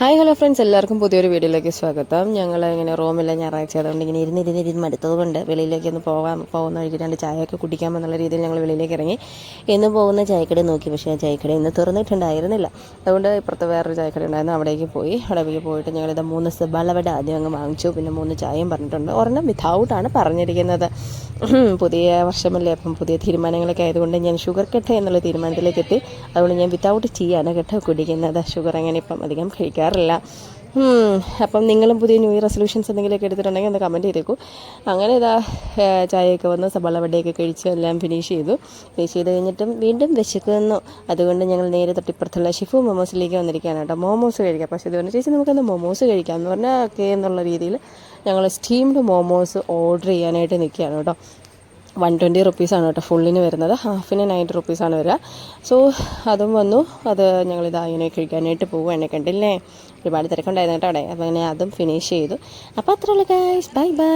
Hi hello friends, എല്ലാവർക്കും പുതിയൊരു വീഡിയോയിലേക്ക് സ്വാഗതം. ഞങ്ങൾ ഇങ്ങനെ റൂമില്ല ഞായറാഴ്ച ആയതുകൊണ്ട് ഇങ്ങനെ ഇരുന്ന് മടുത്തതുകൊണ്ട് വെളിയിലേക്ക് ഒന്ന് പോകുന്ന വഴിക്ക് 2 ചായയൊക്കെ കുടിക്കാമെന്നുള്ള രീതിയിൽ ഞങ്ങൾ വെളിയിലേക്ക് ഇറങ്ങി. ഇന്ന് പോകുന്ന ചായക്കട നോക്കി, പക്ഷേ ആ ചായക്കട ഇന്ന് തുറന്നിട്ടുണ്ടായിരുന്നില്ല. അതുകൊണ്ട് ഇപ്പുറത്ത് വേറൊരു ചായക്കട ഉണ്ടായിരുന്നു, അവിടേക്ക് പോയിട്ട് ഞങ്ങളിത് 3 സബാല വട ആദ്യം അങ്ങ് വാങ്ങിച്ചു. പിന്നെ 3 ചായയും പറഞ്ഞിട്ടുണ്ട്. ഒരെണ്ണം വിത്തൗട്ടാണ് പറഞ്ഞിരിക്കുന്നത്. പുതിയ വർഷമല്ലേ, അപ്പം പുതിയ തീരുമാനങ്ങളൊക്കെ ആയതുകൊണ്ട് ഞാൻ ഷുഗർ കട്ട് എന്നുള്ള തീരുമാനത്തിലേക്ക് എത്തി. അതുകൊണ്ട് ഞാൻ വിത്തൗട്ട് ടീയാണ് കുടിക്കുന്നത്. ഷുഗർ അങ്ങനെ ഇപ്പം അധികം കഴിക്കാറില്ല. അപ്പം നിങ്ങളും പുതിയ ന്യൂ ഇയർ റെസൊല്യൂഷൻസ് എന്തെങ്കിലുമൊക്കെ എടുത്തിട്ടുണ്ടെങ്കിൽ ഒന്ന് കമൻറ്റ് ചെയ്തേക്കൂ. അങ്ങനെ ഇതാ ചായയൊക്കെ വന്ന് സബാല വടയൊക്കെ കഴിച്ച് എല്ലാം ഫിനിഷ് ചെയ്ത് കഴിഞ്ഞിട്ടും വീണ്ടും വിശക്കുന്നു. അതുകൊണ്ട് ഞങ്ങൾ നേരെ തൊട്ടിപ്പുറത്തുള്ള ഷിഫു മൊമോസിലേക്ക് വന്നിരിക്കുകയാണ് കേട്ടോ. മോമോസ് കഴിക്കാം. പക്ഷേ ഇതുകൊണ്ട് ചേച്ചി നമുക്കൊന്ന് മൊമോസ് കഴിക്കാം എന്ന് പറഞ്ഞാൽ ഓക്കെ എന്നുള്ള രീതിയിൽ ഞങ്ങൾ സ്റ്റീംഡ് മോമോസ് ഓർഡർ ചെയ്യാനായിട്ട് നിൽക്കുകയാണ് കേട്ടോ. 120 റുപ്പീസാണ് കേട്ടോ ഫുള്ളിന് വരുന്നത്. ഹാഫിന് 90 റുപ്പീസാണ് വരിക. സോ അതും വന്നു. അത് ഞങ്ങളിതാ ഇങ്ങനെ കഴിക്കാനായിട്ട് പോകും. എന്നെ കണ്ടില്ലേ, ഒരുപാട് തിരക്കുണ്ടായിരുന്നു കേട്ടോ അവിടെ. അപ്പോൾ അങ്ങനെ അതും ഫിനിഷ് ചെയ്തു. അപ്പോൾ അത്രയുള്ളൂ ഗൈസ്, ബൈ ബൈ.